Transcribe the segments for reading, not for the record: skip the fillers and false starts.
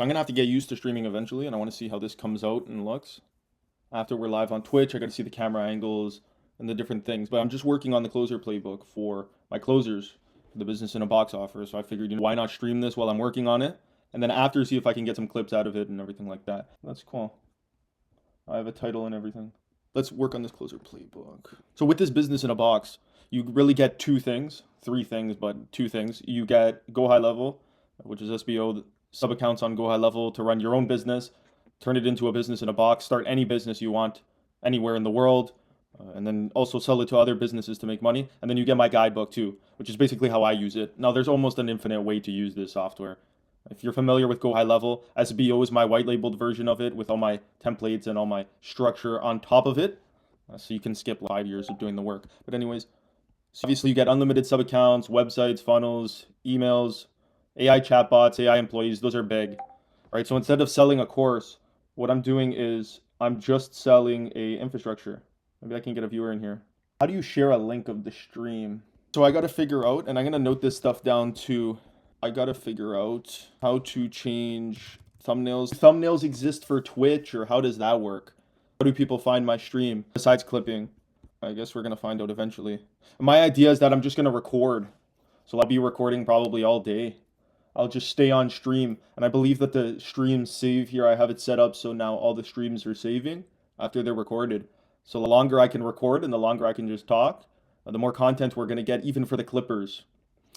I'm gonna have to get used to streaming eventually, and I want to see how this comes out and looks. After we're live on Twitch, I got to see the camera angles and the different things. But I'm just working on the closer playbook for my closers for the business in a box offer. So I figured, why not stream this while I'm working on it, and then after see if I can get some clips out of it and everything like that. That's cool. I have a title and everything. Let's work on this closer playbook. So with this business in a box, you really get two things, three things, but two things. You get Go High Level, which is SBO, sub accounts on Go High Level to run your own business, turn it into a business in a box, start any business you want anywhere in the world, and then also sell it to other businesses to make money. And then you get my guidebook too, which is basically how I use it. Now, there's almost an infinite way to use this software. If you're familiar with Go High Level, SBO is my white labeled version of it with all my templates and all my structure on top of it. So you can skip 5 years of doing the work. But anyways, so obviously you get unlimited sub accounts, websites, funnels, emails, AI chatbots, AI employees. Those are big, right? So instead of selling a course, what I'm doing is I'm just selling a infrastructure. Maybe I can get a viewer in here. How do you share a link of the stream? So I got to figure out, and I'm going to note this stuff down too. I got to figure out how to change thumbnails. Thumbnails exist for Twitch, or how does that work? How do people find my stream besides clipping? I guess we're going to find out eventually. My idea is that I'm just going to record. So I'll be recording probably all day. I'll just stay on stream. And I believe that the streams save here. I have it set up so now all the streams are saving after they're recorded. So the longer I can record and the longer I can just talk, the more content we're going to get, even for the clippers.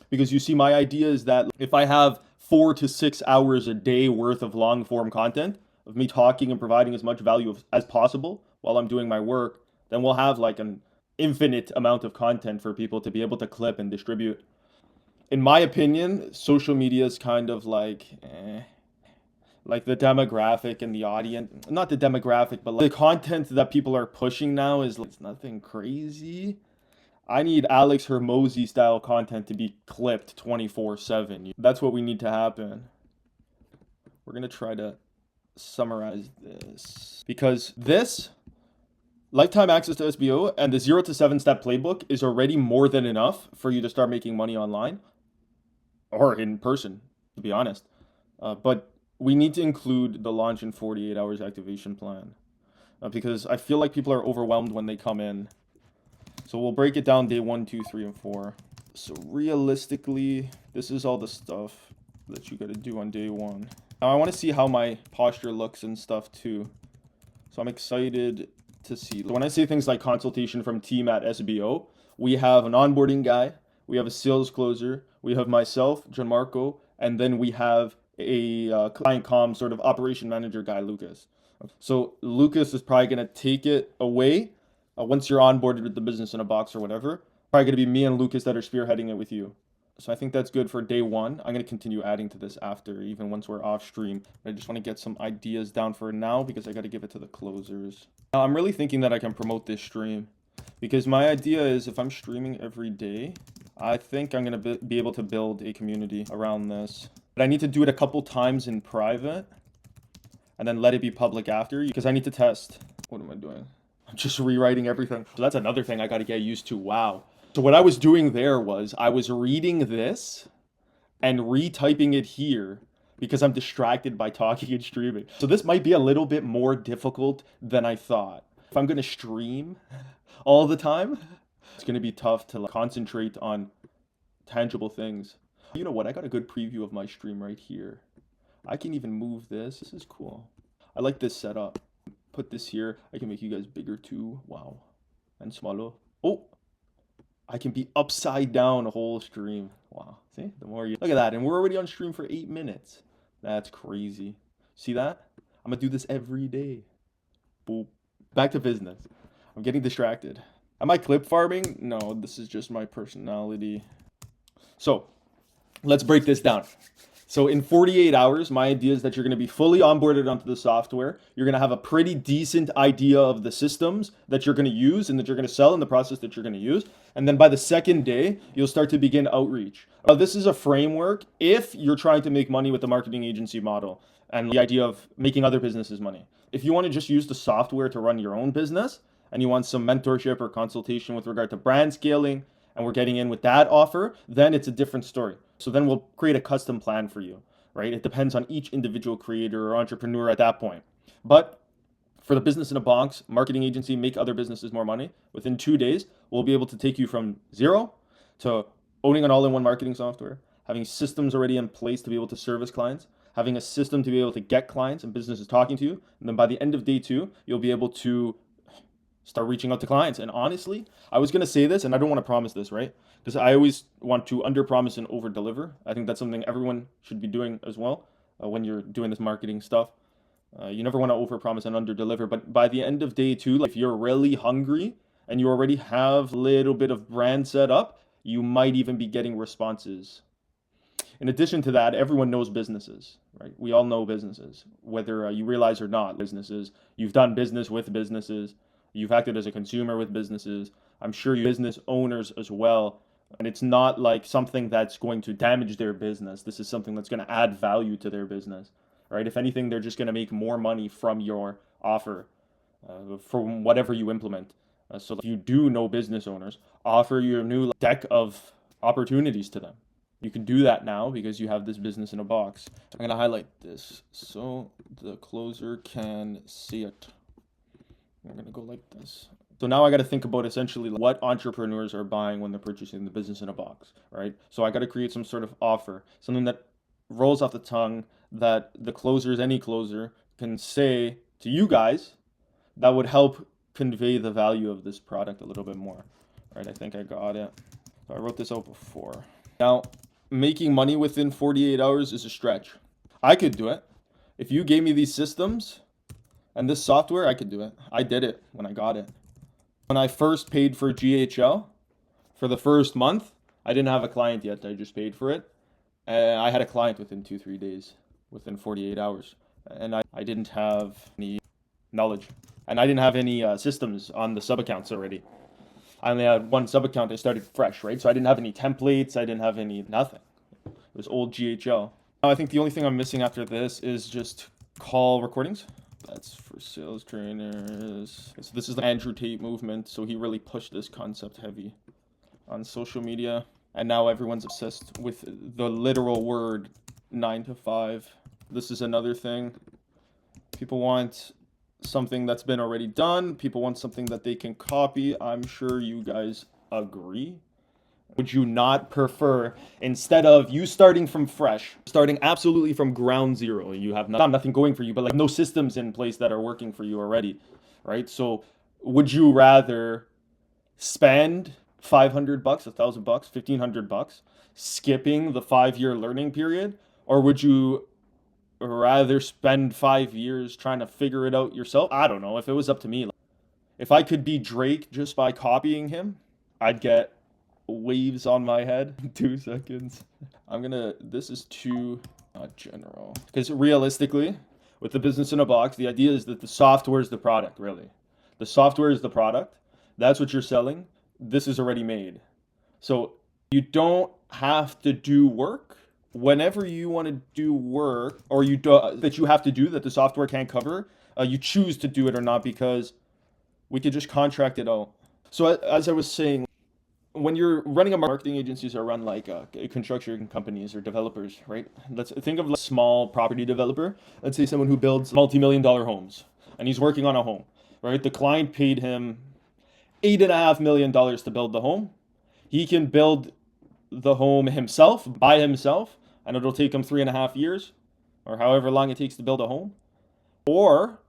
Because you see, my idea is that if I have 4 to 6 hours a day worth of long form content of me talking and providing as much value as possible while I'm doing my work, then we'll have like an infinite amount of content for people to be able to clip and distribute. In my opinion, social media is kind of like the demographic and the audience, not the demographic, but like the content that people are pushing now is like, it's nothing crazy. I need Alex Hermosi style content to be clipped 24/7. That's what we need to happen. We're going to try to summarize this. Because this, lifetime access to SBO and the 0 to 7 step playbook is already more than enough for you to start making money online. Or in person, to be honest. But we need to include the launch in 48 hours activation plan. Because I feel like people are overwhelmed when they come in. So we'll break it down day 1, 2, 3, and 4. So realistically, this is all the stuff that you got to do on day 1. Now I want to see how my posture looks and stuff too. So I'm excited to see. When I say things like consultation from team at SBO, we have an onboarding guy, we have a sales closer, we have myself, Gianmarco, and then we have a client comm sort of operation manager guy, Lucas. So Lucas is probably going to take it away. Once you're onboarded with the business in a box or whatever, probably going to be me and Lucas that are spearheading it with you. So I think that's good for day 1. I'm going to continue adding to this after, even once we're off stream. I just want to get some ideas down for now because I got to give it to the closers. Now I'm really thinking that I can promote this stream because my idea is if I'm streaming every day, I think I'm going to be able to build a community around this. But I need to do it a couple times in private and then let it be public after because I need to test. What am I doing? I'm just rewriting everything. So that's another thing I got to get used to. Wow. So what I was doing there was I was reading this and retyping it here because I'm distracted by talking and streaming. So this might be a little bit more difficult than I thought. If I'm going to stream all the time, it's going to be tough to concentrate on tangible things. You know what? I got a good preview of my stream right here. I can even move this. This is cool. I like this setup. Put this here. I can make you guys bigger too. Wow. And smaller. Oh, I can be upside down a whole stream. Wow. See, the more you look at that. And we're already on stream for 8 minutes. That's crazy. See that? I'm going to do this every day. Boop. Back to business. I'm getting distracted. Am I clip farming? No, this is just my personality. So let's break this down. So in 48 hours, my idea is that you're going to be fully onboarded onto the software. You're going to have a pretty decent idea of the systems that you're going to use and that you're going to sell in the process that you're going to use. And then by the second day, you'll start to begin outreach. This is a framework if you're trying to make money with the marketing agency model and the idea of making other businesses money. If you want to just use the software to run your own business and you want some mentorship or consultation with regard to brand scaling, and we're getting in with that offer, then it's a different story. So then we'll create a custom plan for you. right? It depends on each individual creator or entrepreneur at that point. But for the business in a box, marketing agency, make other businesses more money. Within 2 days, we'll be able to take you from zero to owning an all-in-one marketing software, having systems already in place to be able to service clients, having a system to be able to get clients and businesses talking to you. And then by the end of day 2, you'll be able to start reaching out to clients. And honestly, I was going to say this and I don't want to promise this, right? Because I always want to under promise and over deliver. I think that's something everyone should be doing as well when you're doing this marketing stuff. You never want to over promise and under deliver. But by the end of day 2, like if you're really hungry and you already have a little bit of brand set up, you might even be getting responses. In addition to that, everyone knows businesses, right? We all know businesses, whether you realize or not, businesses. You've done business with businesses. You've acted as a consumer with businesses. I'm sure you business owners as well. And it's not like something that's going to damage their business. This is something that's going to add value to their business, right? If anything, they're just going to make more money from your offer, from whatever you implement. So if you do know business owners, offer your new deck of opportunities to them. You can do that now because you have this business in a box. I'm going to highlight this so the closer can see it. I'm going to go like this. So now I got to think about essentially what entrepreneurs are buying when they're purchasing the business in a box, right? So I got to create some sort of offer, something that rolls off the tongue that the closers, any closer, can say to you guys that would help convey the value of this product a little bit more. All right, I think I got it. So I wrote this out before. Now, making money within 48 hours is a stretch. I could do it. If you gave me these systems and this software, I could do it. I did it when I got it. When I first paid for GHL, for the first month, I didn't have a client yet. I just paid for it. I had a client within 2-3 days, within 48 hours. And I didn't have any knowledge. And I didn't have any systems on the sub-accounts already. I only had one sub-account. I started fresh, right? So I didn't have any templates. I didn't have nothing. It was old GHL. Now I think the only thing I'm missing after this is just call recordings. That's for sales trainers. So this is the Andrew Tate movement. So he really pushed this concept heavy on social media. And now everyone's obsessed with the literal word 9 to 5. This is another thing. People want something that's been already done. People want something that they can copy. I'm sure you guys agree. Would you not prefer, instead of you starting from fresh, starting absolutely from ground zero, you have nothing going for you, but like no systems in place that are working for you already, right? So would you rather spend $500, $1,000, $1,500 skipping the 5-year learning period, or would you rather spend 5 years trying to figure it out yourself? I don't know. If it was up to me, if I could be Drake just by copying him, I'd get waves on my head. 2 seconds. This is too general. Because realistically, with the business in a box, the idea is that the software is the product, really. The software is the product. That's what you're selling. This is already made. So you don't have to do work. Whenever you want to do work, or you do that you have to do that the software can't cover, you choose to do it or not, because we could just contract it out. So as I was saying, when you're running a marketing agencies or run like construction companies or developers, right? Let's think of a small property developer. Let's say someone who builds multi-million-dollar homes, and he's working on a home, right? The client paid him $8.5 million to build the home. He can build the home himself, by himself, and it'll take him 3.5 years, or however long it takes to build a home. Or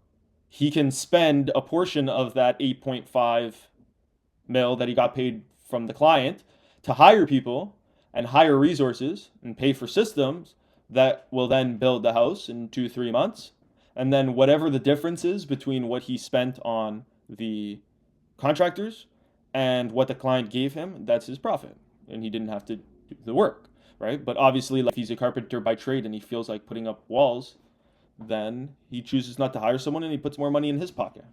he can spend a portion of that 8.5 mil that he got paid from the client to hire people and hire resources and pay for systems that will then build the house in 2-3 months. And then whatever the difference is between what he spent on the contractors and what the client gave him, that's his profit. And he didn't have to do the work, right? But obviously, like, if he's a carpenter by trade and he feels like putting up walls, then he chooses not to hire someone and he puts more money in his pocket,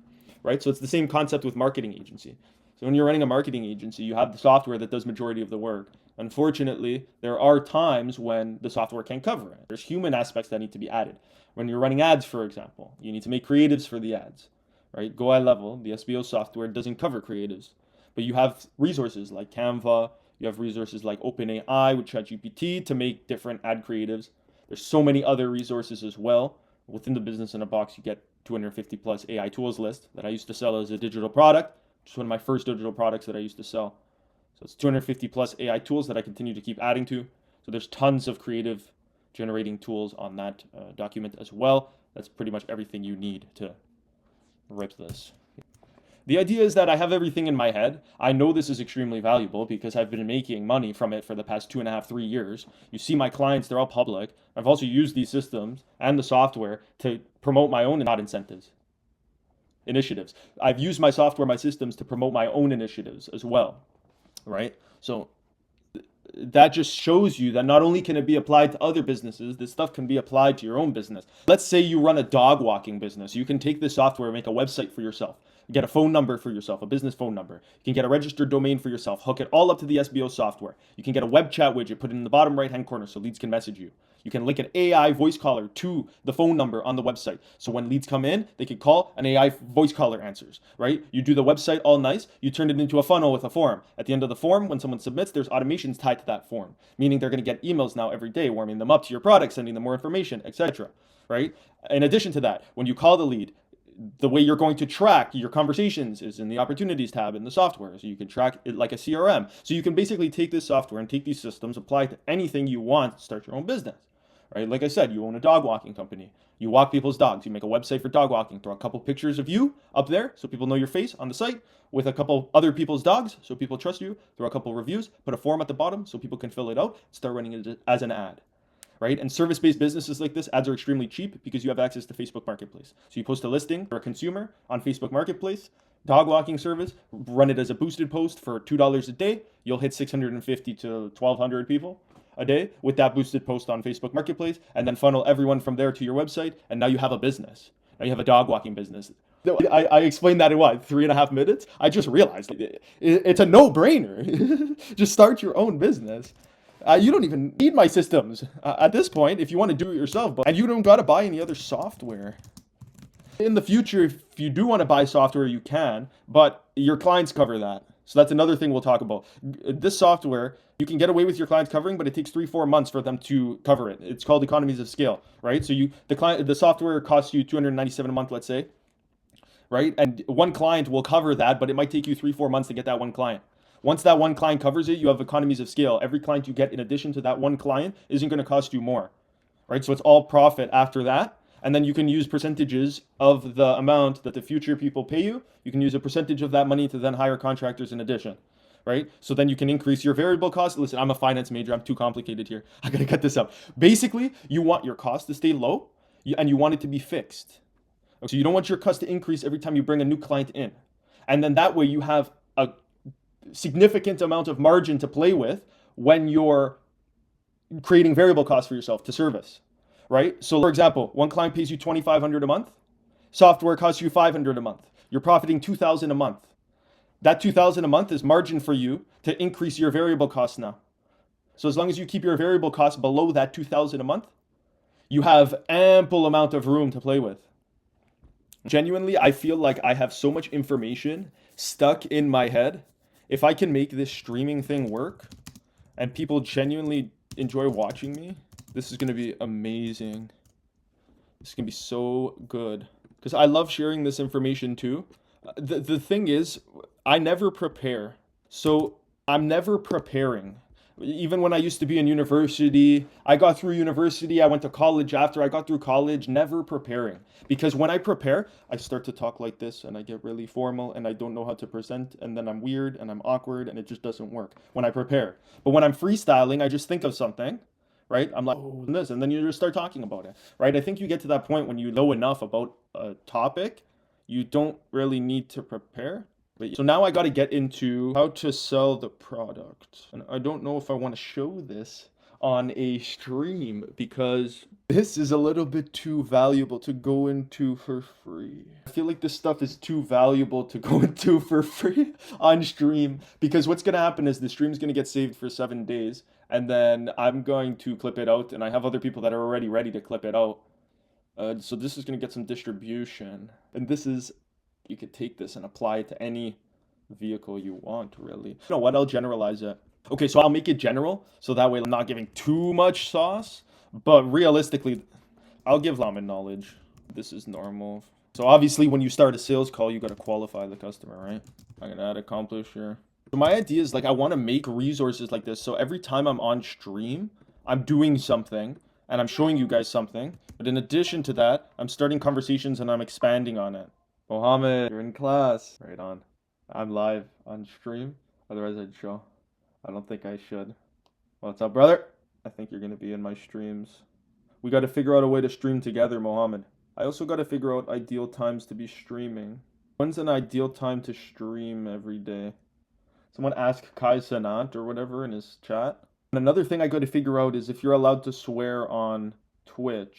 right? So it's the same concept with marketing agency. So when you're running a marketing agency, you have the software that does majority of the work. Unfortunately, there are times when the software can't cover it. There's human aspects that need to be added. When you're running ads, for example, you need to make creatives for the ads, right? Go eye level, the SBO software doesn't cover creatives, but you have resources like Canva, you have resources like OpenAI with ChatGPT to make different ad creatives There's so many other resources as well. Within the Business in a Box, you get 250 plus AI tools list that I used to sell as a digital product. It's one of my first digital products that I used to sell. So it's 250 plus AI tools that I continue to keep adding to. So there's tons of creative generating tools on that document as well. That's pretty much everything you need to rip this. The idea is that I have everything in my head. I know this is extremely valuable because I've been making money from it for the past 2.5, 3 years. You see my clients, they're all public. I've also used these systems and the software to promote my own not incentives, initiatives. I've used my software, my systems to promote my own initiatives as well, right? So that just shows you that not only can it be applied to other businesses, this stuff can be applied to your own business. Let's say you run a dog walking business. You can take this software and make a website for yourself. Get a phone number for yourself, a business phone number. You can get a registered domain for yourself, hook it all up to the SBO software. You can get a web chat widget, put it in the bottom right-hand corner so leads can message you. You can link an AI voice caller to the phone number on the website. So when leads come in, they can call, an AI voice caller answers, right? You do the website all nice, you turn it into a funnel with a form. At the end of the form, when someone submits, there's automations tied to that form, meaning they're going to get emails now every day, warming them up to your product, sending them more information, etc., right? In addition to that, when you call the lead, the way you're going to track your conversations is in the opportunities tab in the software. So you can track it like a CRM. So you can basically take this software and take these systems, apply it to anything you want to start your own business, right? Like I said, you own a dog walking company. You walk people's dogs. You make a website for dog walking. Throw a couple pictures of you up there so people know your face on the site with a couple other people's dogs so people trust you. Throw a couple reviews. Put a form at the bottom so people can fill it out. Start running it as an ad. Right? And service-based businesses like this, ads are extremely cheap because you have access to Facebook Marketplace. So you post a listing for a consumer on Facebook Marketplace, dog walking service, run it as a boosted post for $2 a day. You'll hit 650 to 1,200 people a day with that boosted post on Facebook Marketplace, and then funnel everyone from there to your website. And now you have a business. Now you have a dog walking business. I explained that in what, 3.5 minutes? I just realized it's a no-brainer. Just start your own business. You don't even need my systems at this point if you want to do it yourself, and you don't got to buy any other software. In the future, if you do want to buy software, you can, but your clients cover that. So that's another thing we'll talk about. This software, you can get away with your clients covering, but it takes 3-4 months for them to cover it. It's called economies of scale, right? So the software costs you $297 a month, let's say, right? And one client will cover that, but it might take you 3-4 months to get that one client. Once that one client covers it, you have economies of scale. Every client you get in addition to that one client isn't going to cost you more, right? So it's all profit after that. And then you can use percentages of the amount that the future people pay you. You can use a percentage of that money to then hire contractors in addition, right? So then you can increase your variable costs. Listen, I'm a finance major. I'm too complicated here. I got to cut this up. Basically, you want your cost to stay low and you want it to be fixed. So you don't want your cost to increase every time you bring a new client in. And then that way you have a significant amount of margin to play with when you're creating variable costs for yourself to service, right? So for example, one client pays you $2,500 a month, software costs you $500 a month. You're profiting $2,000 a month. That $2,000 a month is margin for you to increase your variable costs now. So as long as you keep your variable costs below that $2,000 a month, you have ample amount of room to play with. Genuinely, I feel like I have so much information stuck in my head. If I can make this streaming thing work and people genuinely enjoy watching me, this is going to be amazing. This is going to be so good because I love sharing this information too. The thing is, I never prepare. So I'm never preparing. Even when I used to be in university, I got through university, I went to college after I got through college, never preparing. Because when I prepare, I start to talk like this and I get really formal and I don't know how to present and then I'm weird and I'm awkward and it just doesn't work when I prepare. But when I'm freestyling, I just think of something, right? I'm like, oh, this, and then you just start talking about it, right? I think you get to that point when you know enough about a topic, you don't really need to prepare. So now I got to get into how to sell the product. And I don't know if I want to show this on a stream because this is a little bit too valuable to go into for free. I feel like this stuff is too valuable to go into for free on stream because what's going to happen is the stream's going to get saved for 7 days and then I'm going to clip it out and I have other people that are already ready to clip it out. So this is going to get some distribution and this is, you could take this and apply it to any vehicle you want, really. You know what? I'll generalize it. Okay, so I'll make it general, so that way I'm not giving too much sauce, But realistically, I'll give common knowledge. This is normal. So obviously when you start a sales call, you got to qualify the customer, right? I'm going to add accomplish here. So my idea is like I want to make resources like this. So every time I'm on stream, I'm doing something and I'm showing you guys something. But in addition to that, I'm starting conversations and I'm expanding on it. Mohammed, you're in class. Right on. I'm live on stream. Otherwise I'd show. I don't think I should. What's up, brother? I think you're going to be in my streams. We got to figure out a way to stream together, Mohammed. I also got to figure out ideal times to be streaming. When's an ideal time to stream every day? Someone asked Kai Sanat or whatever in his chat. And another thing I got to figure out is if you're allowed to swear on Twitch.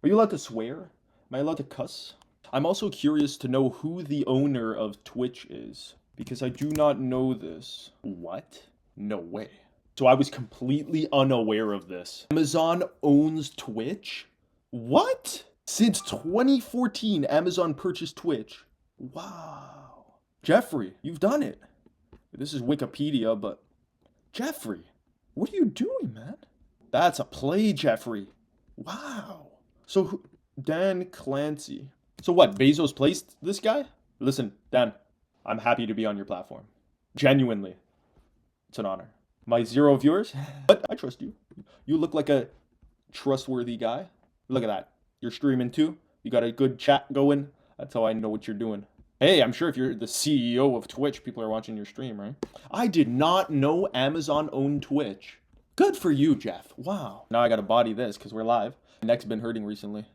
Are you allowed to swear? Am I allowed to cuss? I'm also curious to know who the owner of Twitch is, because I do not know this. What? No way. So I was completely unaware of this. Amazon owns Twitch? What? Since 2014, Amazon purchased Twitch. Wow. Jeffrey, you've done it. This is Wikipedia, but Jeffrey, what are you doing, man? That's a play, Jeffrey. Wow. So Dan Clancy. So what, Bezos placed this guy? Listen, Dan, I'm happy to be on your platform. Genuinely. It's an honor. My 0 viewers, but I trust you. You look like a trustworthy guy. Look at that. You're streaming too. You got a good chat going. That's how I know what you're doing. Hey, I'm sure if you're the CEO of Twitch, people are watching your stream, right? I did not know Amazon owned Twitch. Good for you, Jeff. Wow. Now I gotta body this because we're live. My neck's been hurting recently.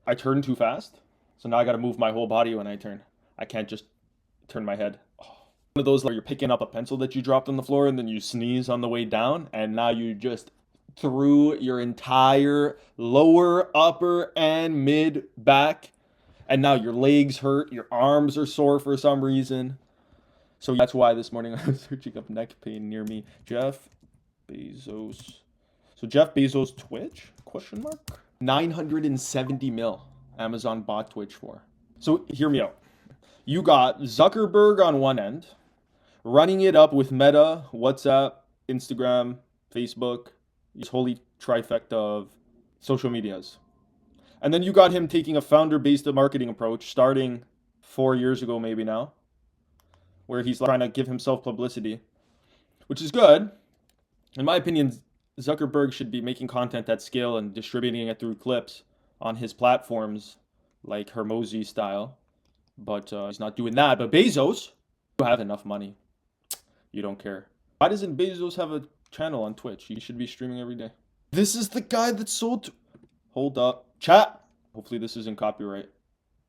I turn too fast, so now I gotta move my whole body when I turn. I can't just turn my head. One of those where you're picking up a pencil that you dropped on the floor and then you sneeze on the way down and now you just threw your entire lower, upper, and mid back and now your legs hurt, your arms are sore for some reason. So that's why this morning I was searching up neck pain near me. Jeff Bezos. So Jeff Bezos Twitch? Question mark? 970 mil Amazon bought Twitch for. So hear me out. You got Zuckerberg on one end, running it up with Meta, WhatsApp, Instagram, Facebook, this holy trifecta of social medias. And then you got him taking a founder-based marketing approach starting 4 years ago maybe now, where he's trying to give himself publicity, which is good. In my opinion, Zuckerberg should be making content at scale and distributing it through clips on his platforms like Hermosi style. But he's not doing that. But Bezos, you have enough money. You don't care. Why doesn't Bezos have a channel on Twitch? He should be streaming every day. This is the guy that sold... Hold up. Chat. Hopefully this isn't copyright.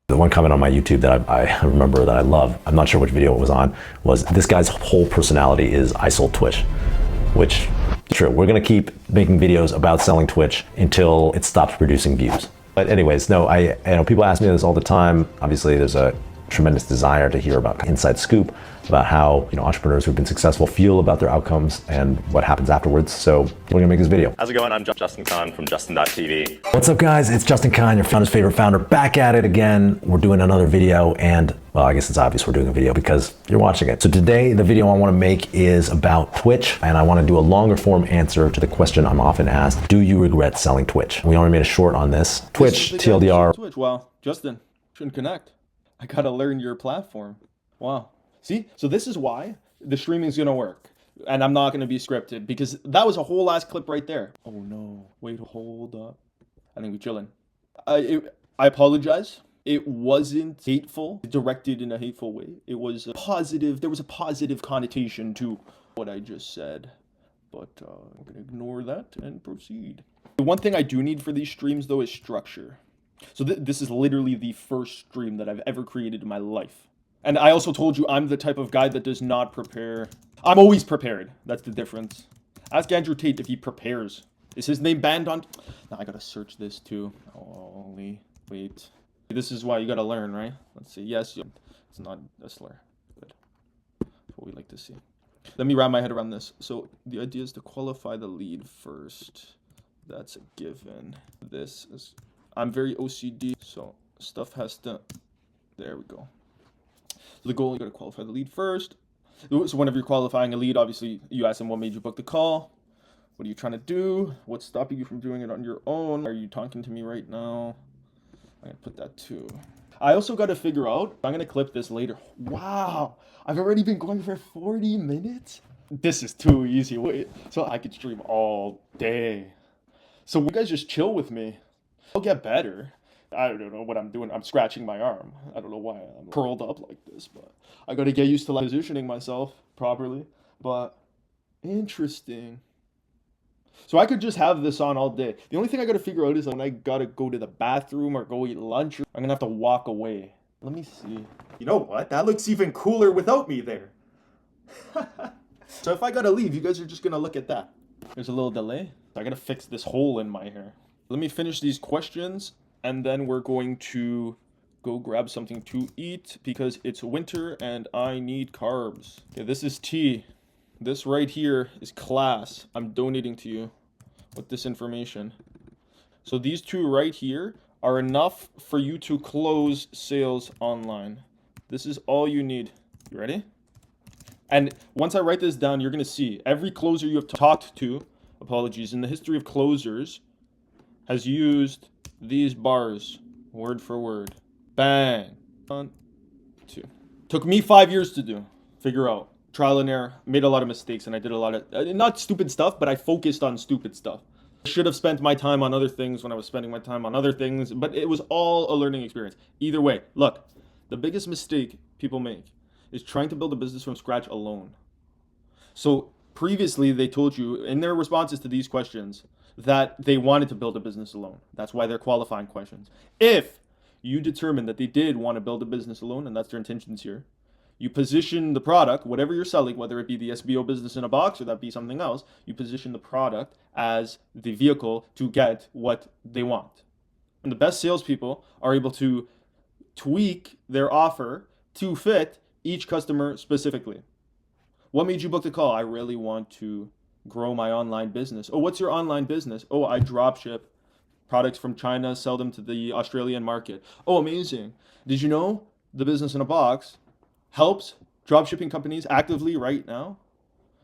The one comment on my YouTube that I remember that I love, I'm not sure which video it was on, was this guy's whole personality is I sold Twitch, which is true. We're going to keep making videos about selling Twitch until it stops producing views. But anyways, no, I know people ask me this all the time. Obviously, there's a tremendous desire to hear about inside scoop, about how entrepreneurs who've been successful feel about their outcomes and what happens afterwards. So we're gonna make this video. How's it going? I'm Justin Kahn from Justin.tv. What's up, guys? It's Justin Kahn, your founder's favorite founder, back at it again. We're doing another video, and well, I guess it's obvious we're doing a video because you're watching it. So today, the video I want to make is about Twitch, and I want to do a longer form answer to the question I'm often asked: do you regret selling Twitch? We only made a short on this. Twitch, TLDR. Twitch. Wow, Justin, shouldn't connect. I gotta learn your platform. Wow. See, so this is why the streaming's gonna work, and I'm not gonna be scripted because that was a whole last clip right there. Oh no! Wait, hold up. I think we're chilling. I apologize. It wasn't hateful, directed in a hateful way. It was positive. There was a positive connotation to what I just said, but I'm gonna ignore that and proceed. The one thing I do need for these streams though is structure. So this is literally the first stream that I've ever created in my life. And I also told you I'm the type of guy that does not prepare. I'm always prepared. That's the difference. Ask Andrew Tate if he prepares. Is his name banned on... Now I gotta search this too. Holy... Wait. This is why you gotta learn, right? Let's see. Yes, it's not a slur. Good. That's what we like to see. Let me wrap my head around this. So the idea is to qualify the lead first. That's a given. This is... I'm very OCD, so stuff has to... There we go. So the goal, you gotta qualify the lead first. So whenever you're qualifying a lead, obviously you ask them what made you book the call. What are you trying to do? What's stopping you from doing it on your own? Are you talking to me right now? I'm gonna put that too. I also got to figure out, I'm gonna clip this later. Wow, I've already been going for 40 minutes? This is too easy. Wait, so I could stream all day. So you guys just chill with me. I'll get better. I don't know what I'm doing. I'm scratching my arm. I don't know why I'm curled up like this, but I gotta get used to like positioning myself properly. But interesting. So I could just have this on all day. The only thing I gotta figure out is when I gotta go to the bathroom or go eat lunch, I'm gonna have to walk away. Let me see. You know what? That looks even cooler without me there. So if I gotta leave, you guys are just gonna look at that. There's a little delay. I gotta fix this hole in my hair. Let me finish these questions and then we're going to go grab something to eat because it's winter and I need carbs. Okay, this is tea. This right here is class. I'm donating to you with this information. So these two right here are enough for you to close sales online. This is all you need. You ready? And once I write this down, you're going to see every closer you have talked to, apologies, in the history of closers has used these bars word for word. Bang. 1, 2. Took me 5 years to do. Figure out. Trial and error. Made a lot of mistakes and I did a lot of, not stupid stuff, but I focused on stupid stuff. I should have spent my time on other things when I was spending my time on other things, but it was all a learning experience. Either way, look, the biggest mistake people make is trying to build a business from scratch alone. So previously they told you in their responses to these questions that they wanted to build a business alone. That's why they're qualifying questions. If you determine that they did want to build a business alone, and that's their intentions here, you position the product, whatever you're selling, whether it be the SBO business in a box or that be something else, you position the product as the vehicle to get what they want. And the best salespeople are able to tweak their offer to fit each customer specifically. What made you book the call? I really want to grow my online business. Oh, what's your online business? Oh, I drop ship products from China, sell them to the Australian market. Oh, amazing. Did you know the business in a box helps dropshipping companies actively right now?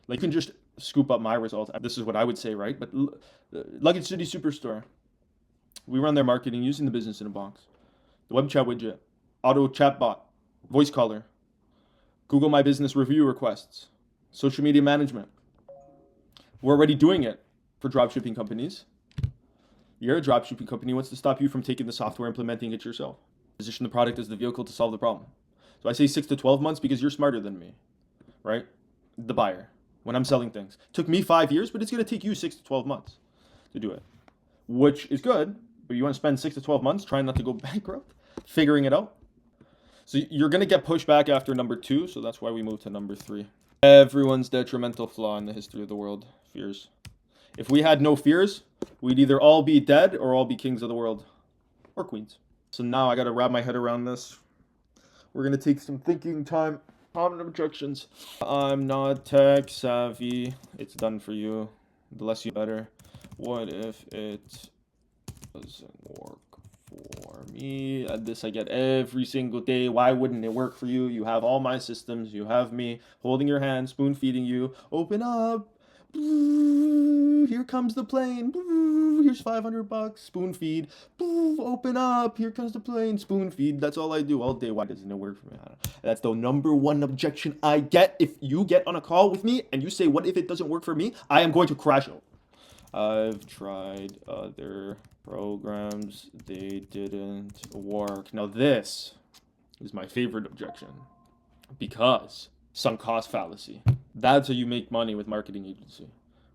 Like you can just scoop up my results. This is what I would say, right? But Luggage City Superstore, we run their marketing using the business in a box, the web chat widget, auto chatbot, voice caller, Google My Business review requests, social media management. We're already doing it for dropshipping companies. You're a dropshipping company. What's to stop you from taking the software, implementing it yourself? Position the product as the vehicle to solve the problem. So I say 6 to 12 months because you're smarter than me, right? The buyer, when I'm selling things. Took me 5 years, but it's going to take you 6 to 12 months to do it, which is good. But you want to spend 6 to 12 months trying not to go bankrupt, figuring it out. So you're going to get pushed back after number 2. So that's why we moved to number 3. Everyone's detrimental flaw in the history of the world, fears. If we had no fears, we'd either all be dead or all be kings of the world or queens. So now I got to wrap my head around this. We're going to take some thinking time. Common objections. I'm not tech savvy. It's done for you. The less you better. What if it doesn't work for me? This I get every single day. Why wouldn't it work for you? You have all my systems. You have me holding your hand, spoon feeding you. Open up. Here comes the plane. Here's $500. Spoon feed. Open up. Here comes the plane. Spoon feed. That's all I do all day. Why doesn't it work for me? I don't know. That's the number one objection I get. If you get on a call with me and you say, what if it doesn't work for me? I am going to crash out. I've tried other programs. They didn't work. Now this is my favorite objection because sunk cost fallacy. That's how you make money with marketing agency.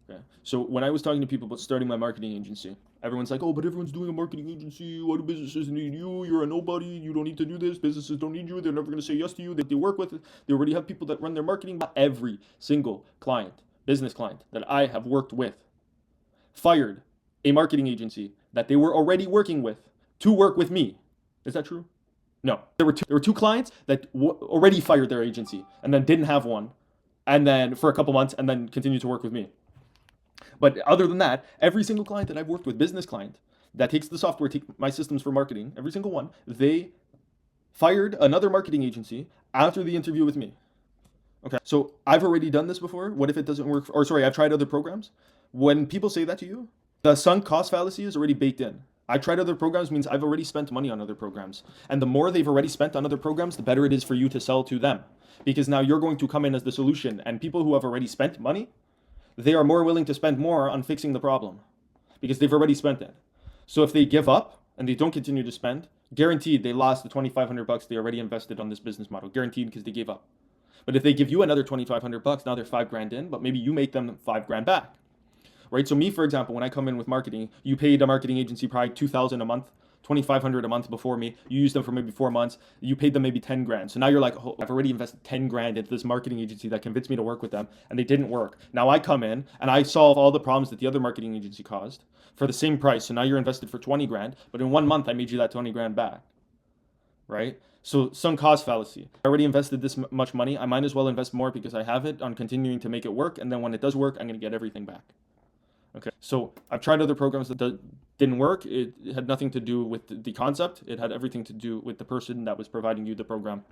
Okay. So when I was talking to people about starting my marketing agency, everyone's like, oh, but everyone's doing a marketing agency. Why do businesses need you? You're a nobody. You don't need to do this. Businesses don't need you. They're never going to say yes to you. They work with it. They already have people that run their marketing. Not every single client, business client that I have worked with fired a marketing agency that they were already working with to work with me. Is that true? No. There were two clients that already fired their agency and then didn't have one, and then for a couple months, and then continued to work with me. But other than that, every single client that I've worked with, business client, that takes the software, take my systems for marketing, every single one, they fired another marketing agency after the interview with me. Okay, so I've already done this before. What if it doesn't work? I've tried other programs. When people say that to you, the sunk cost fallacy is already baked in. I tried other programs means I've already spent money on other programs. And the more they've already spent on other programs, the better it is for you to sell to them. Because now you're going to come in as the solution. And people who have already spent money, they are more willing to spend more on fixing the problem because they've already spent it. So if they give up and they don't continue to spend, guaranteed they lost the $2,500 they already invested on this business model. Guaranteed, because they gave up. But if they give you another $2,500, now they're $5,000 in, but maybe you make them $5,000 back. Right? So me, for example, when I come in with marketing, you paid a marketing agency probably $2,000 a month, $2,500 a month before me. You used them for maybe 4 months. You paid them maybe $10,000. So now you're like, oh, I've already invested $10,000 into this marketing agency that convinced me to work with them, and they didn't work. Now I come in and I solve all the problems that the other marketing agency caused for the same price. So now you're invested for $20,000, but in 1 month I made you that $20,000 back. Right? So sunk cost fallacy. I already invested this much money. I might as well invest more because I have it on continuing to make it work. And then when it does work, I'm going to get everything back. Okay. So I've tried other programs that didn't work. It had nothing to do with the concept. It had everything to do with the person that was providing you the program.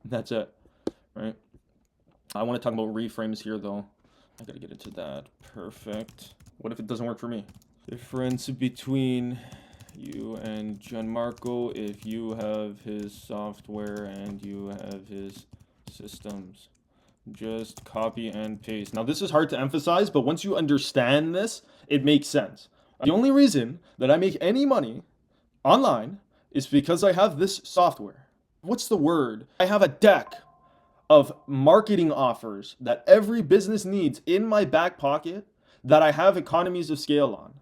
That's it. Right? I want to talk about reframes here though. I got to get into that. Perfect. What if it doesn't work for me? Difference between you and Gianmarco: if you have his software and you have his systems, just copy and paste. Now this is hard to emphasize, but once you understand this, it makes sense. The only reason that I make any money online is because I have this software. What's the word? I have a deck of marketing offers that every business needs in my back pocket that I have economies of scale on.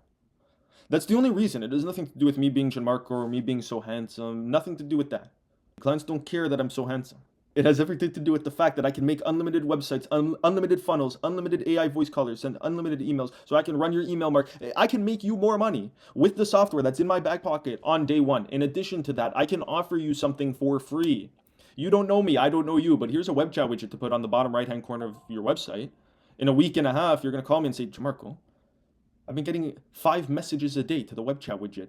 That's the only reason. It has nothing to do with me being Gianmarco or me being so handsome. Nothing to do with that. Clients don't care that I'm so handsome. It has everything to do with the fact that I can make unlimited websites, unlimited funnels, unlimited AI voice callers, send unlimited emails, so I can run your email marketing. I can make you more money with the software that's in my back pocket on day one. In addition to that, I can offer you something for free. You don't know me, I don't know you, but here's a web chat widget to put on the bottom right-hand corner of your website. In a week and a half, you're going to call me and say, Gianmarco, I've been getting 5 messages a day to the web chat widget.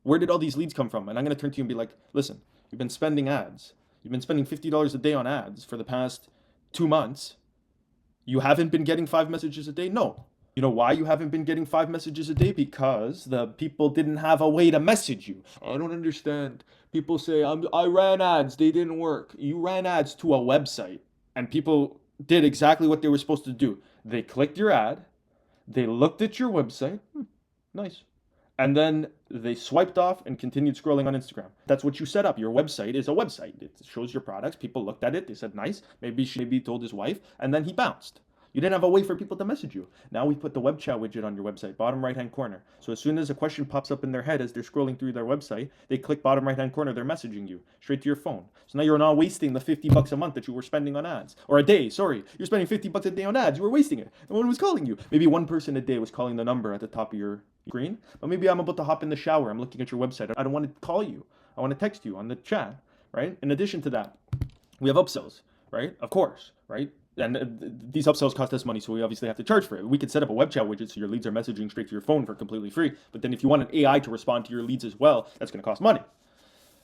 Where did all these leads come from? And I'm going to turn to you and be like, listen, you've been spending ads. You've been spending $50 a day on ads for the past 2 months. You haven't been getting 5 messages a day? No. You know why you haven't been getting 5 messages a day? Because the people didn't have a way to message you. I don't understand. People say, I ran ads, they didn't work. You ran ads to a website, and people did exactly what they were supposed to do. They clicked your ad. They looked at your website, nice, and then they swiped off and continued scrolling on Instagram. That's what you set up. Your website is a website. It shows your products. People looked at it. They said, nice. Maybe he told his wife, and then he bounced. You didn't have a way for people to message you. Now we put the web chat widget on your website, bottom right-hand corner. So as soon as a question pops up in their head as they're scrolling through their website, they click bottom right-hand corner, they're messaging you straight to your phone. So now you're not wasting the $50 a month that you were spending on ads. Or a day, sorry. You're spending $50 a day on ads. You were wasting it. No one was calling you. Maybe one person a day was calling the number at the top of your screen. But maybe I'm about to hop in the shower. I'm looking at your website. I don't want to call you. I want to text you on the chat, right? In addition to that, we have upsells, right? Of course, right? And these upsells cost us money, so we obviously have to charge for it. We could set up a web chat widget so your leads are messaging straight to your phone for completely free. But then if you want an AI to respond to your leads as well, that's going to cost money,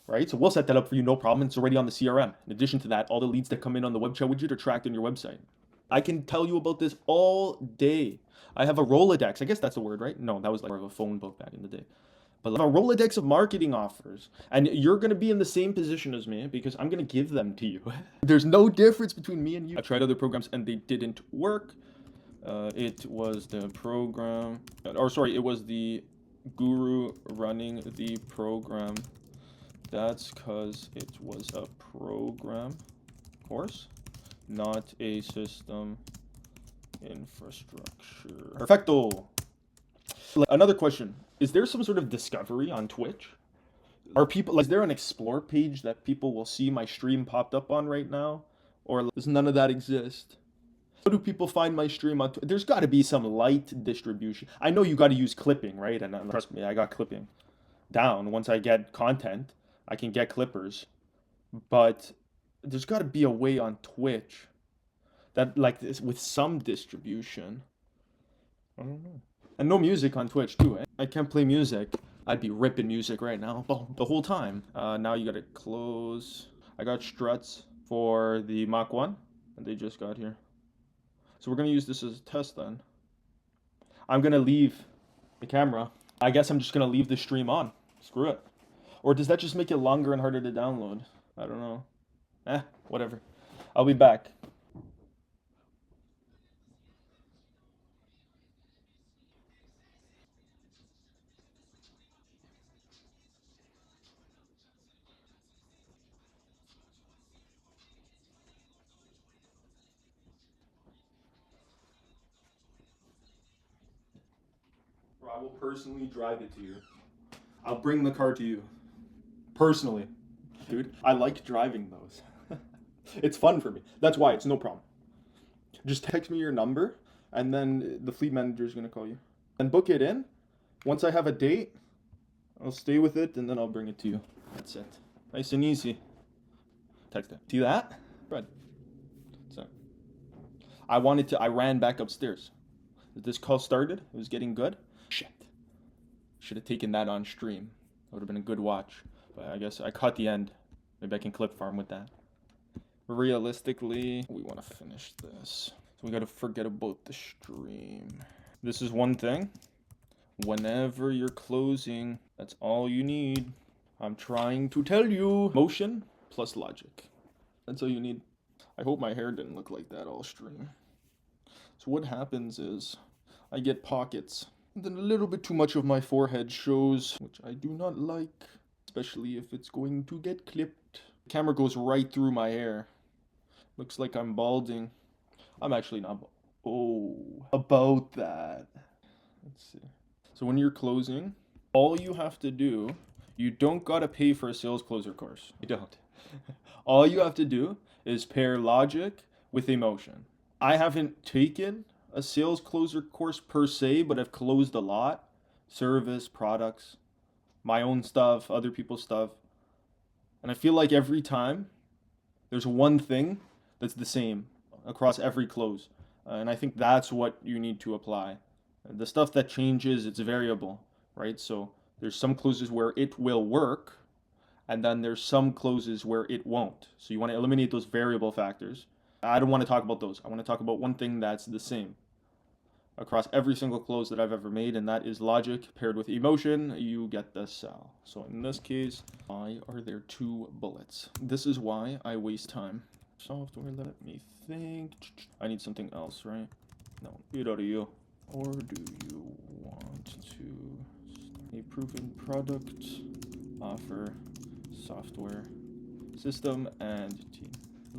right? So we'll set that up for you, no problem. It's already on the CRM. In addition to that, all the leads that come in on the web chat widget are tracked on your website. I can tell you about this all day. I have a Rolodex. I guess that's the word, right? No, that was like more of a phone book back in the day. But I have a Rolodex of marketing offers, and you're going to be in the same position as me because I'm going to give them to you. There's no difference between me and you. I tried other programs and they didn't work. It was the program, it was the guru running the program. That's because it was a program course, not a system infrastructure. Perfecto. Another question. Is there some sort of discovery on Twitch? Is there an explore page that people will see my stream popped up on right now? Or does none of that exist? How do people find my stream on Twitch? There's got to be some light distribution. I know you got to use clipping, right? And trust me, I got clipping down. Once I get content, I can get clippers. But there's got to be a way on Twitch that like this with some distribution. I don't know. And no music on Twitch too. I can't play music. I'd be ripping music right now the whole time. Now you gotta close. I got struts for the Mach 1, and they just got here. So we're gonna use this as a test then. I'm gonna leave the camera. I guess I'm just gonna leave the stream on. Screw it. Or does that just make it longer and harder to download? I don't know. Whatever. I'll be back. Bro, I will personally drive it to you. I'll bring the car to you. Personally. Dude, I like driving those. It's fun for me. That's why it's no problem. Just text me your number, and then the fleet manager is going to call you. And book it in. Once I have a date, I'll stay with it, and then I'll bring it to you. That's it. Nice and easy. Text it. See that? Right. So, I ran back upstairs. This call started. It was getting good. Shit. Should have taken that on stream. That would have been a good watch. But I guess I caught the end. Maybe I can clip farm with that. Realistically, we want to finish this. So we got to forget about the stream. This is one thing. Whenever you're closing, that's all you need. I'm trying to tell you. Motion plus logic. That's all you need. I hope my hair didn't look like that all stream. So what happens is I get pockets. And then a little bit too much of my forehead shows, which I do not like, especially if it's going to get clipped. The camera goes right through my hair. Looks like I'm balding. I'm actually not. Oh, about that. Let's see. So when you're closing, all you have to do, you don't gotta pay for a sales closer course. You don't. All you have to do is pair logic with emotion. I haven't taken a sales closer course per se, but I've closed a lot. Service, products, my own stuff, other people's stuff. And I feel like every time there's one thing that's the same across every close. And I think that's what you need to apply. The stuff that changes, it's variable, right? So there's some closes where it will work, and then there's some closes where it won't. So you want to eliminate those variable factors. I don't want to talk about those. I want to talk about one thing that's the same across every single close that I've ever made, and that is logic paired with emotion. You get the sell. So in this case, why are there 2 bullets? This is why I waste time. Software, let me think. I need something else, right? No, get out of you. Or do you want to a proven product, offer, software, system, and team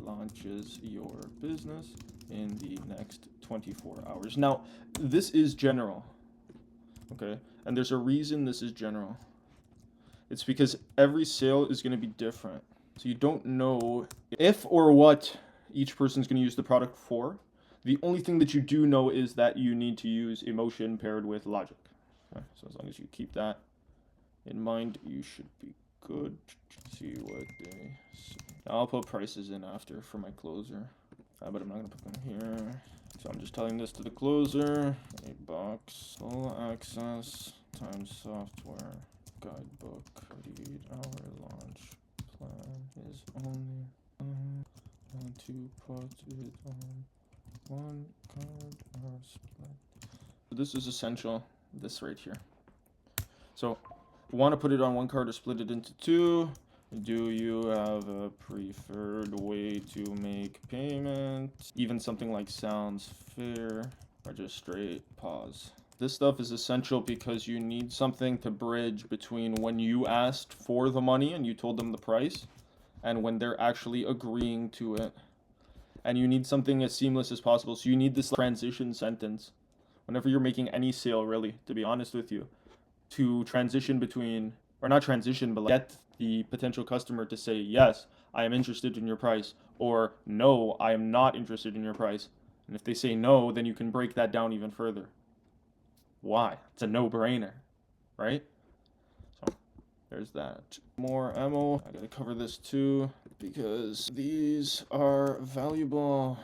launches your business in the next 24 hours. Now, this is general, okay? And there's a reason this is general. It's because every sale is going to be different. So you don't know if or what each person's going to use the product for. The only thing that you do know is that you need to use emotion paired with logic. Okay? So as long as you keep that in mind, you should be good. See what they say. I'll put prices in after for my closer, but I'm not going to put them here. So I'm just telling this to the closer. A box, full access, times software, guidebook, 48-hour launch plan is only and to put it on one card or split. So this is essential, this right here. So if you want to put it on one card or split it into 2, do you have a preferred way to make payment? Even something like sounds fair, or just straight pause. This stuff is essential because you need something to bridge between when you asked for the money and you told them the price and when they're actually agreeing to it. And you need something as seamless as possible. So you need this transition sentence whenever you're making any sale, really, to be honest with you, to transition between, or not transition, but get the potential customer to say, yes, I am interested in your price, or no, I am not interested in your price. And if they say no, then you can break that down even further. Why? It's a no-brainer, right? So there's that. More ammo. I gotta cover this too because these are valuable.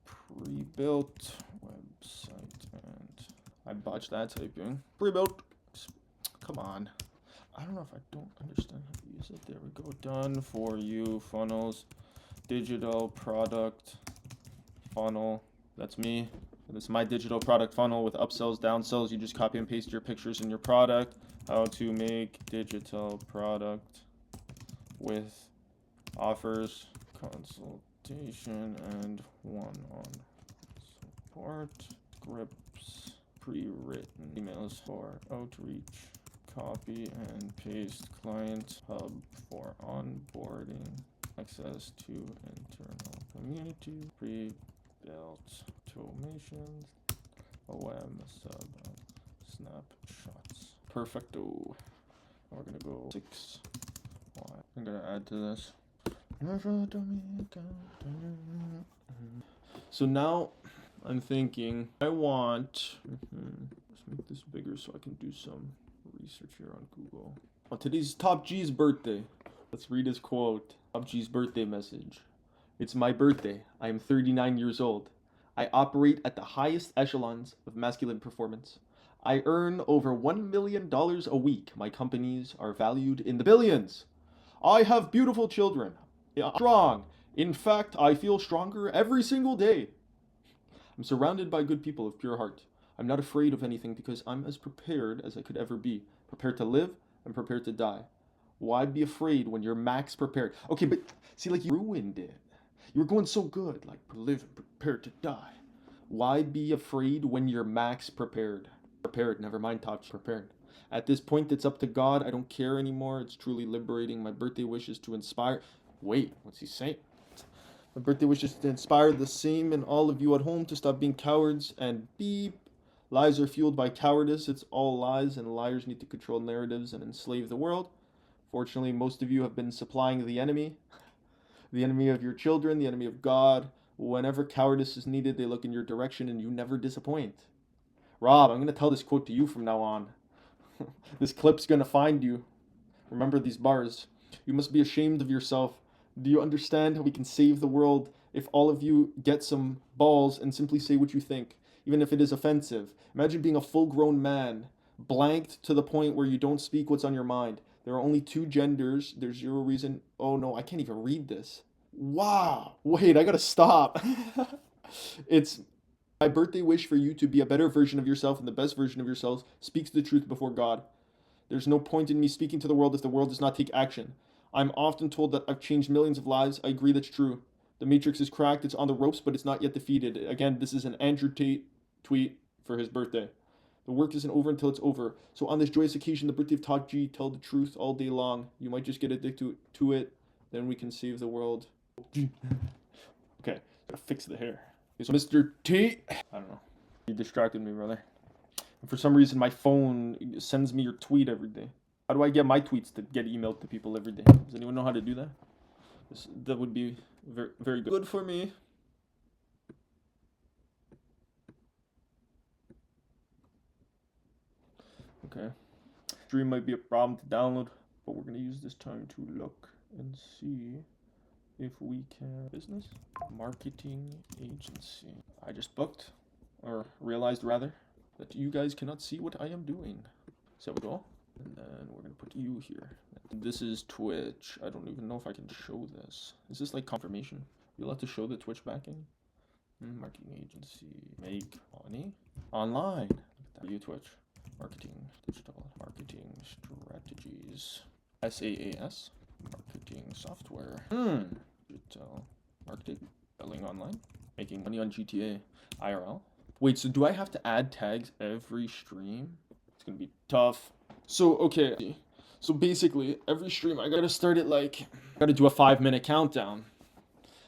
Pre-built website, and I botched that typing. Pre-built. Come on. I don't know if I don't understand how to use it. There we go. Done for you. Funnels. Digital product. Funnel. That's me. So this is my digital product funnel with upsells, downsells. You just copy and paste your pictures in your product. How to make digital product with offers, consultation, and one-on support. Scripts, pre-written emails for outreach. Copy and paste client hub for onboarding. Access to internal community. Pre-built automations. OM sub snapshots. Perfecto. We're gonna go 6. I'm gonna add to this. So now I'm thinking I want. Let's make this bigger so I can do some research here on Google. On today's Top G's birthday. Let's read his quote. Top G's birthday message. It's my birthday. I am 39 years old. I operate at the highest echelons of masculine performance. I earn over $1 million a week. My companies are valued in the billions. I have beautiful children. I'm strong. In fact, I feel stronger every single day. I'm surrounded by good people of pure heart. I'm not afraid of anything because I'm as prepared as I could ever be. Prepared to live and prepared to die. Why be afraid when you're max prepared? Okay, but see, like, you ruined it. You were going so good, like, live and prepared to die. Why be afraid when you're max prepared? Prepared, never mind, Top prepared. At this point, it's up to God. I don't care anymore. It's truly liberating. My birthday wish is to inspire. Wait, what's he saying? My birthday wish is to inspire the same in all of you at home to stop being cowards and beep. Lies are fueled by cowardice. It's all lies, and liars need to control narratives and enslave the world. Fortunately, most of you have been supplying the enemy of your children, the enemy of God. Whenever cowardice is needed, they look in your direction and you never disappoint. Rob, I'm going to tell this quote to you from now on. This clip's going to find you. Remember these bars. You must be ashamed of yourself. Do you understand how we can save the world if all of you get some balls and simply say what you think, even if it is offensive? Imagine being a full-grown man, blanked to the point where you don't speak what's on your mind. There are only 2 genders. There's 0 reason. Oh no, I can't even read this. Wow. Wait, I gotta stop. It's my birthday wish for you to be a better version of yourself, and the best version of yourselves speaks the truth before God. There's no point in me speaking to the world if the world does not take action. I'm often told that I've changed millions of lives. I agree that's true. The Matrix is cracked. It's on the ropes, but it's not yet defeated. Again, this is an Andrew Tate tweet for his birthday. The work isn't over until it's over. So on this joyous occasion, the birthday of Todd G, tell the truth all day long. You might just get addicted to it. Then we can save the world. Okay, gotta fix the hair. So Mr. T, I don't know. You distracted me, brother. And for some reason, my phone sends me your tweet every day. How do I get my tweets to get emailed to people every day? Does anyone know how to do that? That would be very, very good for me. Okay. Stream might be a problem to download, but we're going to use this time to look and see if we can. Business marketing agency. I just booked, or realized rather, that you guys cannot see what I am doing. So we go. And then we're going to put you here. This is Twitch. I don't even know if I can show this. Is this like confirmation? You'll have to show the Twitch backing. Marketing agency. Make money online. Look at that. You Twitch. Marketing. Digital marketing strategies. SaaS. Marketing software. Digital marketing. Selling online. Making money on GTA. IRL. Wait, so do I have to add tags every stream? It's going to be tough. So, okay. So basically, every stream, I gotta start it like, I gotta do a 5-minute countdown.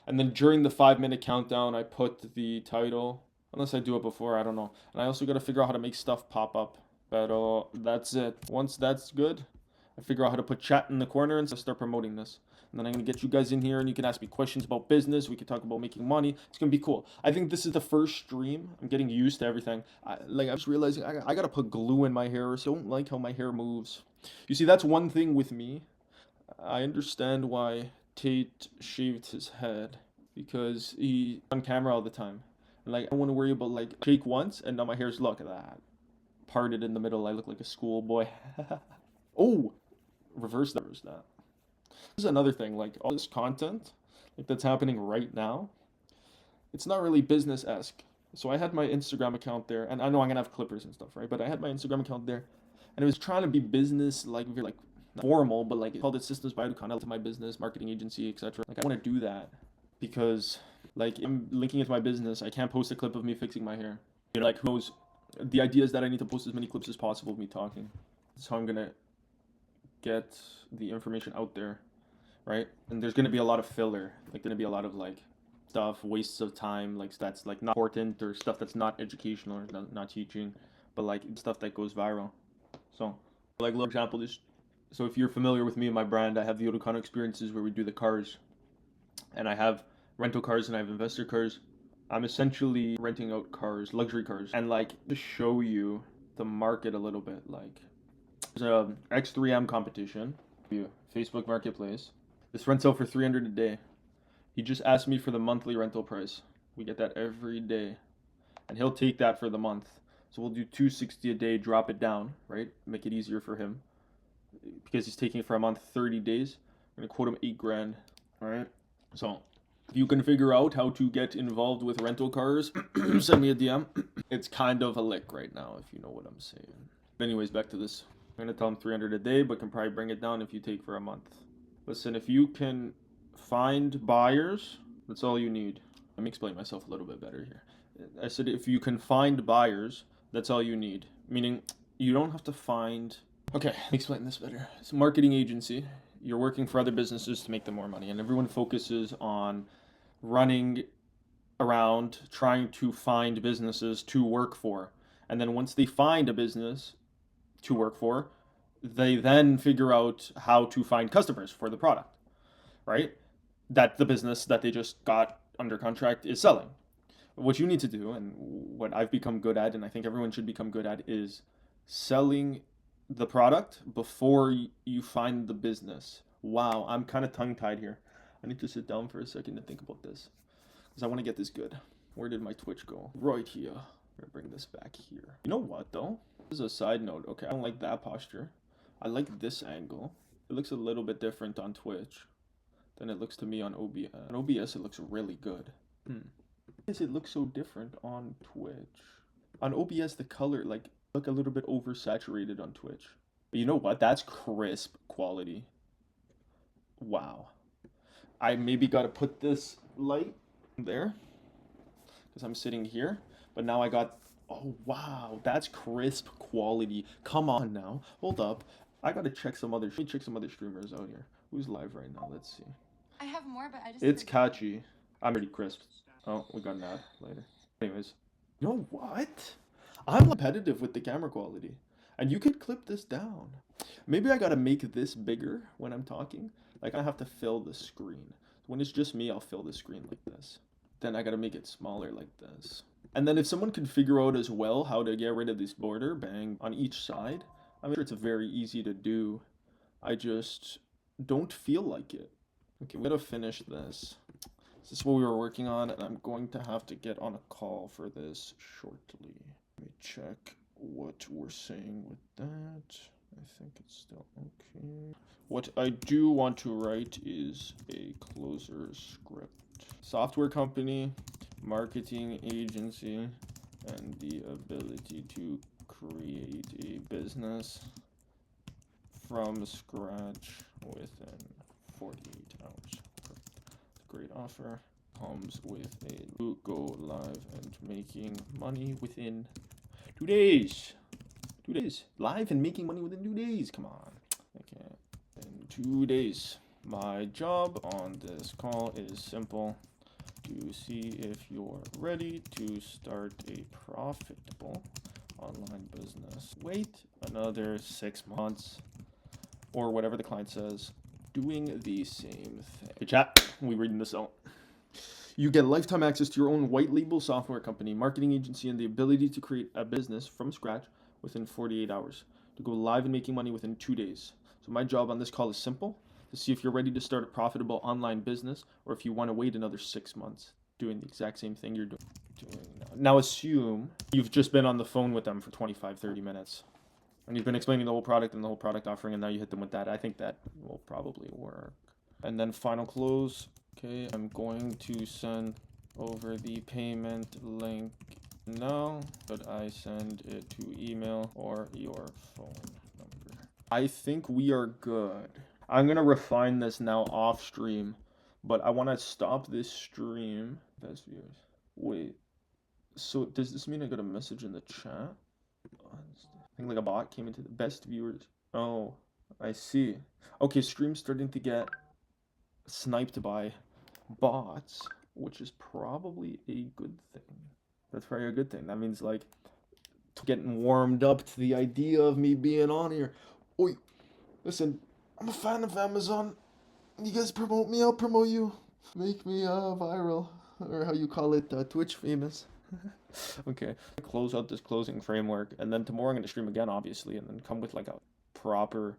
And then during the 5-minute countdown, I put the title. Unless I do it before, I don't know. And I also gotta figure out how to make stuff pop up. But that's it. Once that's good, I figure out how to put chat in the corner and start promoting this. And then I'm gonna get you guys in here and you can ask me questions about business. We can talk about making money. It's gonna be cool. I think this is the first stream. I'm getting used to everything. I'm just realizing I gotta put glue in my hair. So I don't like how my hair moves. You see, that's one thing with me. I understand why Tate shaved his head, because he's on camera all the time. And like, I don't want to worry about like shake once and now my hair's, look at that, parted in the middle. I look like a schoolboy. Oh, reverse that. This is another thing, like all this content like that's happening right now, it's not really business-esque. So I had my Instagram account there, and I know I'm gonna have clippers and stuff, right? But I had my Instagram account there, and it was trying to be business, like very like not formal, but like it called it Systems by Ducana to my business, marketing agency, etc. Like I want to do that because like in linking it to my business, I can't post a clip of me fixing my hair. You know, like who knows? The idea is that I need to post as many clips as possible of me talking. That's how I'm gonna get the information out there, right? And there's gonna be a lot of filler, like gonna be a lot of like stuff, wastes of time, like that's like not important or stuff that's not educational or not teaching, but like stuff that goes viral. So, like, for example, this. So if you're familiar with me and my brand, I have the Otakano experiences where we do the cars, and I have rental cars and I have investor cars. I'm essentially renting out cars, luxury cars, and like to show you the market a little bit. Like, there's a X3M competition, Facebook Marketplace. This rents out for 300 a day. He just asked me for the monthly rental price. We get that every day, and he'll take that for the month. So we'll do 260 a day, drop it down, right? Make it easier for him because he's taking it for a month, 30 days. I'm gonna quote him 8 grand, all right? So if you can figure out how to get involved with rental cars, send me a DM. It's kind of a lick right now, if you know what I'm saying. But anyways, back to this. I'm gonna tell him 300 a day, but can probably bring it down if you take for a month. Listen, if you can find buyers, that's all you need. Let me explain myself a little bit better here. I said if you can find buyers, that's all you need. Meaning you don't have to find. Okay, let me explain this better. It's a marketing agency. You're working for other businesses to make them more money, and everyone focuses on running around trying to find businesses to work for. And then once they find a business to work for, they then figure out how to find customers for the product, right? That the business that they just got under contract is selling. What you need to do, and what I've become good at, and I think everyone should become good at, is selling the product before you find the business. Wow, I'm kind of tongue-tied here. I need to sit down for a second to think about this because I want to get this good. Where did my Twitch go? Right here. I'm gonna bring this back here. You know what though? This is a side note. Okay, I don't like that posture. I like this angle. It looks a little bit different on Twitch than it looks to me on OBS. On OBS, it looks really good. Why does it look so different on Twitch? On OBS, the color look a little bit oversaturated on Twitch. But you know what? That's crisp quality. Wow. I maybe got to put this light there because I'm sitting here. But now I got, oh wow, that's crisp quality. Come on now. Hold up. I got to check some other, let me check some other streamers out here. Who's live right now? Let's see. I have more, but I just. It's catchy. I'm pretty crisp. Oh, we got an ad later. Anyways, you know what? I'm competitive with the camera quality, and you could clip this down. Maybe I gotta make this bigger when I'm talking. Like I have to fill the screen. When it's just me, I'll fill the screen like this. Then I gotta make it smaller like this. And then if someone can figure out as well how to get rid of this border, bang, on each side, I'm sure it's very easy to do. I just don't feel like it. Okay, we gotta finish this. This is what we were working on, and I'm going to have to get on a call for this shortly. Let me check what we're saying with that. I think it's still okay. What I do want to write is a closer script. Software company, marketing agency, and the ability to create a business from scratch within 48 hours. Great offer. Comes with a to go live and making money within 2 days. 2 days. Live and making money within 2 days. Come on. Okay. In 2 days. My job on this call is simple. To see if you're ready to start a profitable online business. Wait another 6 months or whatever the client says. Doing the same thing. Hey chat, we reading this out. You get lifetime access to your own white label software company, marketing agency, and the ability to create a business from scratch within 48 hours. To go live and making money within 2 days. So my job on this call is simple. To see if you're ready to start a profitable online business or if you want to wait another 6 months doing the exact same thing you're doing now. Now assume you've just been on the phone with them for 25-30 minutes. And you've been explaining the whole product and the whole product offering, and now you hit them with that. I think that will probably work. And then final close. Okay, I'm going to send over the payment link Now, should I send it to email or your phone number? I think we are good. I'm gonna refine this now off stream, but I want to stop this stream. Best viewers. Wait, so does this mean I got a message in the chat? I think like a bot came into the best viewers. Oh, I see. Okay, stream's starting to get sniped by bots, which is probably a good thing. That's probably a good thing. That means like getting warmed up to the idea of me being on here. Oi, listen, I'm a fan of Amazon. You guys promote me, I'll promote you. Make me viral, or how you call it, Twitch famous. Okay, close out this closing framework, and then tomorrow I'm gonna stream again, obviously, and then come with like a proper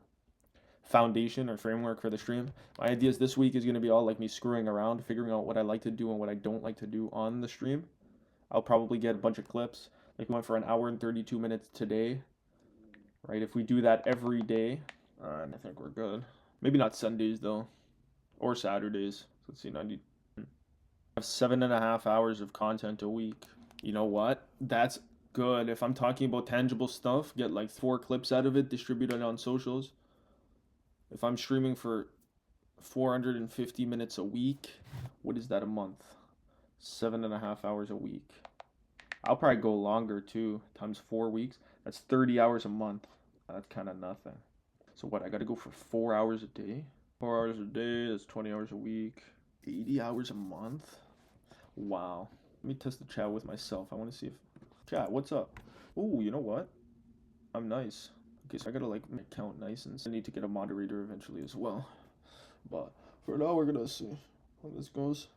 foundation or framework for the stream. My ideas this week is gonna be all like me screwing around, figuring out what I like to do and what I don't like to do on the stream. I'll probably get a bunch of clips. Like we went for an hour and 32 minutes today, right? If we do that every day, I think we're good. Maybe not Sundays though, or Saturdays. Let's see, 90. I have 7.5 hours of content a week. You know what? That's good. If I'm talking about tangible stuff, get like 4 clips out of it, distribute it on socials. If I'm streaming for 450 minutes a week, what is that a month? 7.5 hours a week. I'll probably go longer too, times 4 weeks. That's 30 hours a month. That's kind of nothing. So what, I gotta go for 4 hours a day? 4 hours a day, that's 20 hours a week. 80 hours a month? Wow. Let me test the chat with myself. I want to see if... Chat, what's up? Ooh, you know what? I'm nice. Okay, so I gotta like make my account nice, and I need to get a moderator eventually as well. But for now, we're gonna see how this goes.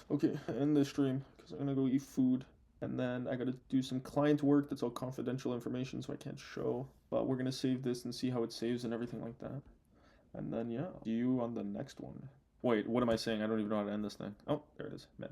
Okay, end the stream, because I'm gonna go eat food. And then I gotta do some client work that's all confidential information, so I can't show. But we're gonna save this and see how it saves and everything like that. And then, yeah, see you on the next one. Wait, what am I saying? I don't even know how to end this thing. Oh, there it is. Man.